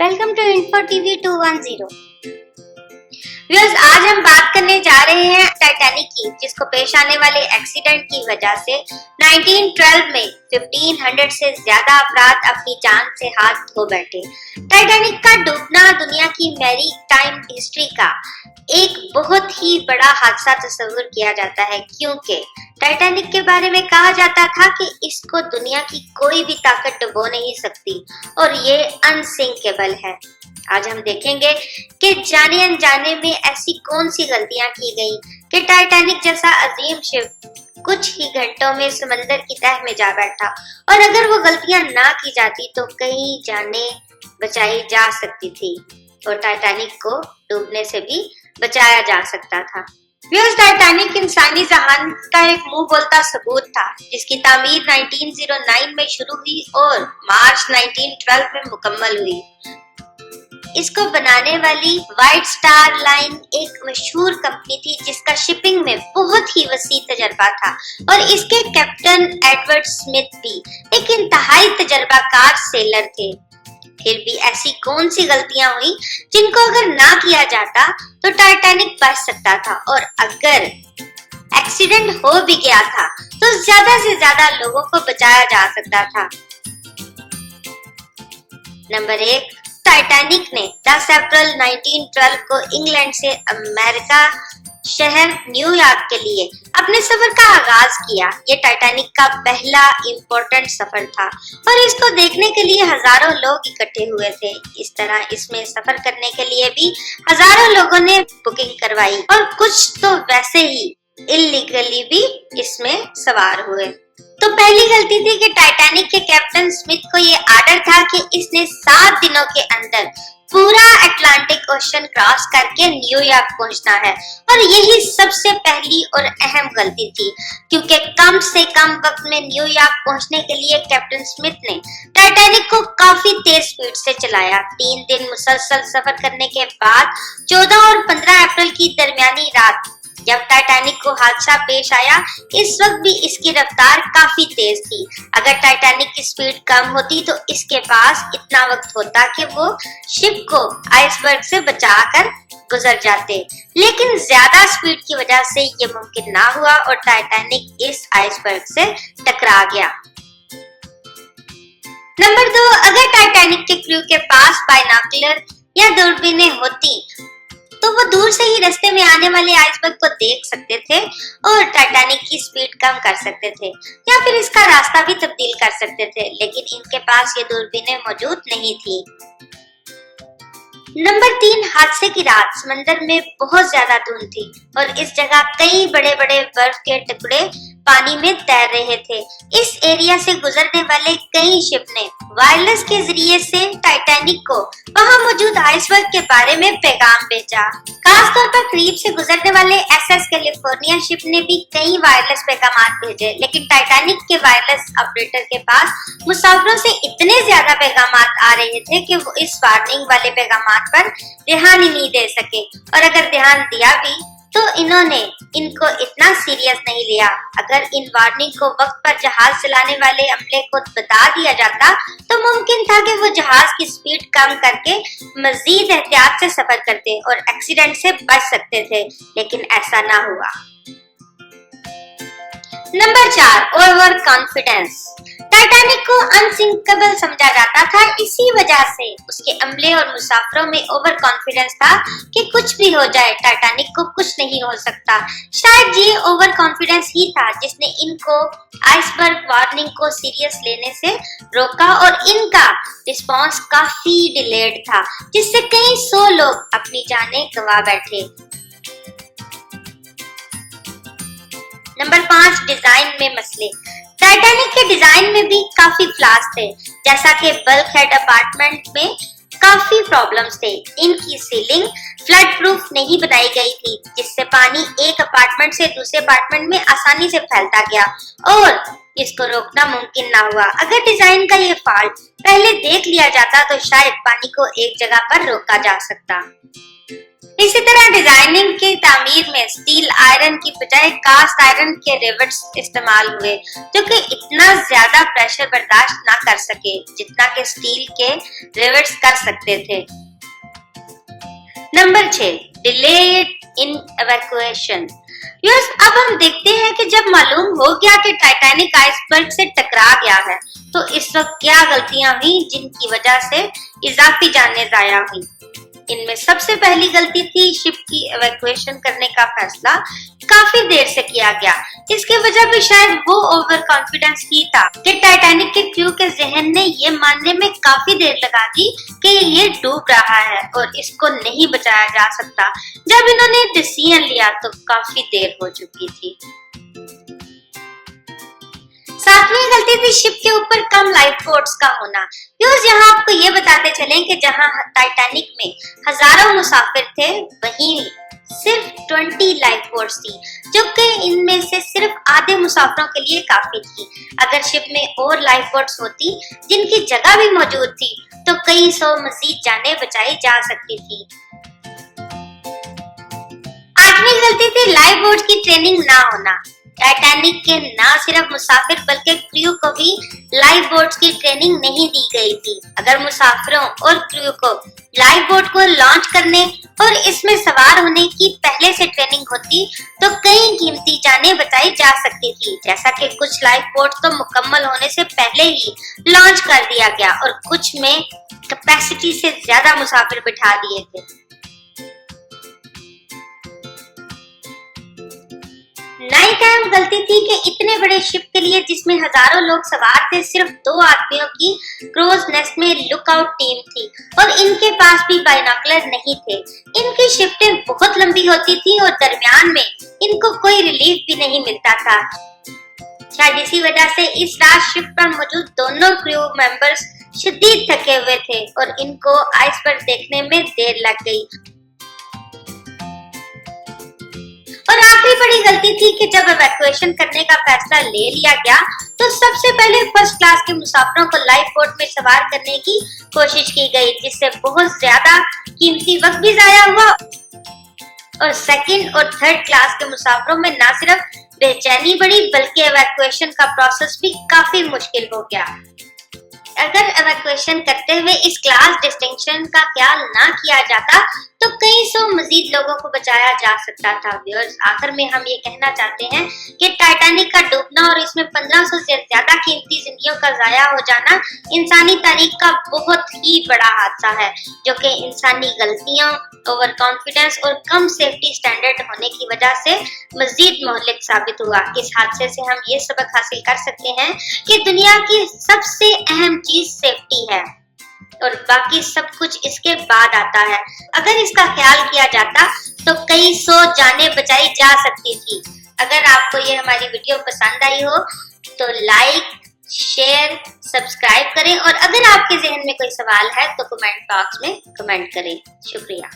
Welcome to Info TV 210। Viewers, आज हम बात करने जा रहे हैं टाइटैनिक की, जिसको पेश आने वाले एक्सीडेंट की वजह से 1912 में 1500 से ज्यादा अफराद अपनी जान से हाथ धो बैठे। टाइटैनिक का डूबना दुनिया की मैरी टाइम हिस्ट्री का एक बहुत ही बड़ा हादसा तस्वीर किया जाता है, क्योंकि टाइटैनिक के बारे में कहा जाता था कि इसको दुनिया की कोई भी ताकत डुबो नहीं सकती और ये अनसिंकेबल है। आज हम देखेंगे कि जाने अनजाने में ऐसी कौन सी गलतियां की गई कि टाइटैनिक जैसा अजीम शिप कुछ ही घंटों में समंदर की तह में जा बैठा, और अगर वो गलतियां ना की जाती तो कई जानें बचाई जा सकती थी और टाइटैनिक को डूबने से भी बचाया जा सकता था। व्यूअर्स, टाइटैनिक इंसानी जहान का एक मुंह बोलता सबूत था, जिसकी तामीर 1909 में शुरू हुई और मार्च 1912 में मुकम्मल हुई। इसको बनाने वाली व्हाइट स्टार लाइन एक मशहूर कंपनी थी, जिसका शिपिंग में बहुत ही वसी तजर्बा था, और इसके कैप्टन एडवर्ड स्मिथ भी एक इंतहाई तजर्बाकार सेलर थे। फिर भी ऐसी कौन सी गलतियां हुई जिनको अगर ना किया जाता तो टाइटैनिक बच सकता था, और अगर एक्सीडेंट हो भी गया था तो ज्यादा से ज्यादा लोगों को बचाया जा सकता था। नंबर 1, टाइटैनिक ने 10 अप्रैल 1912 को इंग्लैंड से अमेरिका शहर न्यूयॉर्क के लिए अपने सफर का आगाज किया। ये टाइटैनिक का पहला इम्पोर्टेंट सफर था और इसको देखने के लिए हजारों लोग इकट्ठे हुए थे। इस तरह इसमें सफर करने के लिए भी हजारों लोगों ने बुकिंग करवाई और कुछ तो वैसे ही इलीगली भी इसमें सवार हुए। तो पहली गलती थी कि टाइटैनिक के कैप्टन स्मिथ को ये आर्डर था कि इसने 7 दिनों के अंदर पूरा अटलांटिक ओशन क्रॉस करके न्यूयॉर्क पहुंचना है, और यही सबसे पहली और अहम गलती थी, क्योंकि कम से कम वक्त में न्यूयॉर्क पहुंचने के लिए कैप्टन स्मिथ ने टाइटैनिक को काफी तेज स्पीड से चलाया। 3 दिन मुसलसल सफर करने के बाद 14 और 15 अप्रैल की दरमियानी रात जब टाइटैनिक को हादसा पेश आया, इस वक्त भी इसकी रफ्तार काफी तेज थी। अगर टाइटैनिक की स्पीड कम होती तो इसके पास इतना वक्त होता कि वो शिप को आइसबर्ग से बचाकर गुजर जाते, लेकिन ज्यादा स्पीड की वजह से ये मुमकिन ना हुआ और टाइटैनिक इस आइसबर्ग से टकरा गया। नंबर 2, अगर टाइटैनिक के क्रू के पास बाइनोकुलर या दूरबीनें होती तो वो दूर से ही रास्ते में आने वाले आइसबर्ग को देख सकते थे और टाइटैनिक की स्पीड कम कर सकते थे या फिर इसका रास्ता भी तब्दील कर सकते थे, लेकिन इनके पास ये दूरबीनें मौजूद नहीं थी। नंबर 3, हादसे की रात समंदर में बहुत ज्यादा धुंध थी और इस जगह कई बड़े बड़े बर्फ के टुकड़े पानी में तैर रहे थे। इस एरिया से गुजरने वाले कई शिप ने वायरलेस के जरिए से टाइटैनिक को वहां मौजूद आइसबर्ग के बारे में पैगाम भेजा। खासतौर पर करीब से गुजरने वाले एसएस कैलिफोर्निया शिप ने भी कई वायरलेस पैगाम भेजे, लेकिन टाइटैनिक के वायरलेस ऑपरेटर के पास मुसाफिरों से इतने ज्यादा पैगाम आ रहे थे कि वो इस वार्निंग वाले पैगाम पर ध्यान ही नहीं दे सके, और अगर ध्यान दिया भी तो इन्होंने इनको इतना सीरियस नहीं लिया। अगर इन वार्निंग को वक्त पर जहाज चलाने वाले अमले को बता दिया जाता तो मुमकिन था कि वो जहाज की स्पीड कम करके मजीद एहतियात से सफर करते और एक्सीडेंट से बच सकते थे, लेकिन ऐसा ना हुआ। Number 4, over confidence. टाइटैनिक को अनसिंकेबल समझा जाता था, इसी वजह से उसके अमले और मुसाफिरों में ओवर कॉन्फिडेंस था कि कुछ भी हो जाए टाइटैनिक को कुछ नहीं हो सकता। शायद ये ओवर कॉन्फिडेंस ही था जिसने इनको आइसबर्ग वार्निंग को सीरियस लेने से रोका, और इनका रिस्पॉन्स काफी डिलेड था, जिससे कई 100 लोग अपनी जानें गंवा बैठे। नंबर 5, डिजाइन में मसले। टाइटैनिक के डिजाइन में भी काफी फ्लॉज थे, जैसा कि बल्क हेड अपार्टमेंट में काफी प्रॉब्लम्स थे। इनकी सीलिंग फ्लड प्रूफ नहीं बनाई गई थी, जिससे पानी एक अपार्टमेंट से दूसरे अपार्टमेंट में आसानी से फैलता गया, और इसको रोकना मुमकिन ना हुआ। अगर डिजाइन का ये फॉल्ट पहले देख लिया जाता तो शायद पानी को एक जगह पर रोका जा सकता। इसी तरह डिजाइनिंग की तामीर में स्टील आयरन की बजाय कास्ट आयरन के रिवेट्स इस्तेमाल हुए, जो कि इतना ज्यादा प्रेशर बर्दाश्त ना कर सके जितना कि स्टील के रिवेट्स कर सकते थे। Number 6, delayed in evacuation. अब हम देखते हैं कि जब मालूम हो गया कि टाइटैनिक आइसबर्ग से टकरा गया है तो इस वक्त क्या गलतियां हुई जिनकी वजह से इजाफी जानें जाया हुई। इनमें सबसे पहली गलती थी शिप की एवैक्यूएशन करने का फैसला काफी देर से किया गया। इसकी वजह भी शायद वो ओवर कॉन्फिडेंस ही था कि टाइटैनिक के क्रू के जहन ने ये मानने में काफी देर लगा दी कि ये डूब रहा है और इसको नहीं बचाया जा सकता। जब इन्होंने डिसीजन लिया तो काफी देर हो चुकी थी। सातवीं गलती थी शिप के ऊपर कम लाइफ बोट्स का होना। यहाँ आपको ये बताते चलें कि जहां टाइटैनिक में हजारों मुसाफिर थे वहीं सिर्फ 20 लाइफ बोट्स थी, जो कि इनमें से सिर्फ आधे मुसाफिरों के लिए काफी थी। अगर शिप में और लाइफ बोट्स होती जिनकी जगह भी मौजूद थी तो कई सौ मजीद जानें बचाई जा सकती थी। आठवीं गलती थी लाइफ बोट की ट्रेनिंग ना होना। टाइटैनिक के न सिर्फ मुसाफिर बल्कि क्रू को भी लाइफ बोट्स की ट्रेनिंग नहीं दी गई थी। अगर मुसाफिरों और क्रू को लाइफ बोट को लॉन्च करने और इसमें सवार होने की पहले से ट्रेनिंग होती तो कई कीमती जानें बचाई जा सकती थी, जैसा कि कुछ लाइफ बोट तो मुकम्मल होने से पहले ही लॉन्च कर दिया गया और कुछ में कैपेसिटी से ज्यादा मुसाफिर बिठा दिए थे। नाइट अहम गलती थी कि इतने बड़े शिप के लिए जिसमें हजारों लोग सवार थे, सिर्फ 2 आदमियों की क्रूज नेस्ट में लुकआउट टीम थी और इनके पास भी बाइनोकुलर नहीं थे। इनकी शिफ्टें बहुत लंबी होती थी और दरमियान में इनको कोई रिलीफ भी नहीं मिलता था। शायद इसी वजह से इस रात शिप पर मौजूद दोनों क्रू मेंबर्स शदीद थके हुए थे और इनको आइसबर्ग देखने में देर लग गई। और आखिरी बड़ी गलती थी कि जब इवैक्यूएशन करने का फैसला ले लिया गया तो सबसे पहले फर्स्ट क्लास के मुसाफिरों को लाइफ बोट में सवार करने की कोशिश की गई, जिससे बहुत ज्यादा कीमती वक्त भी जाया हुआ और सेकंड और थर्ड क्लास के मुसाफिरों में न सिर्फ बेचैनी बढ़ी बल्कि इवैक्यूएशन का प्रोसेस भी काफी मुश्किल हो गया। अगर इवैक्यूएशन करते हुए इस क्लास डिस्टिंक्शन का ख्याल ना किया जाता तो कई सौ मजीद लोगों को बचाया जा सकता था। व्यूअर्स, आखिर में हम ये कहना चाहते हैं कि टाइटैनिक का डूबना और इसमें 1500 से ज्यादा कीमती जिंदगियों का जाया हो जाना इंसानी तारीख का बहुत ही बड़ा हादसा है, जो कि इंसानी गलतियों, ओवर कॉन्फिडेंस और कम सेफ्टी स्टैंडर्ड होने की वजह से मजीद मोहलिक साबित हुआ। इस हादसे से हम ये सबक हासिल कर सकते हैं कि दुनिया की सबसे अहम चीज सेफ्टी है और बाकी सब कुछ इसके बाद आता है। अगर इसका ख्याल किया जाता तो कई सौ जानें बचाई जा सकती थी। अगर आपको ये हमारी वीडियो पसंद आई हो तो लाइक, शेयर, सब्सक्राइब करें और अगर आपके जहन में कोई सवाल है तो कमेंट बॉक्स में कमेंट करें। शुक्रिया।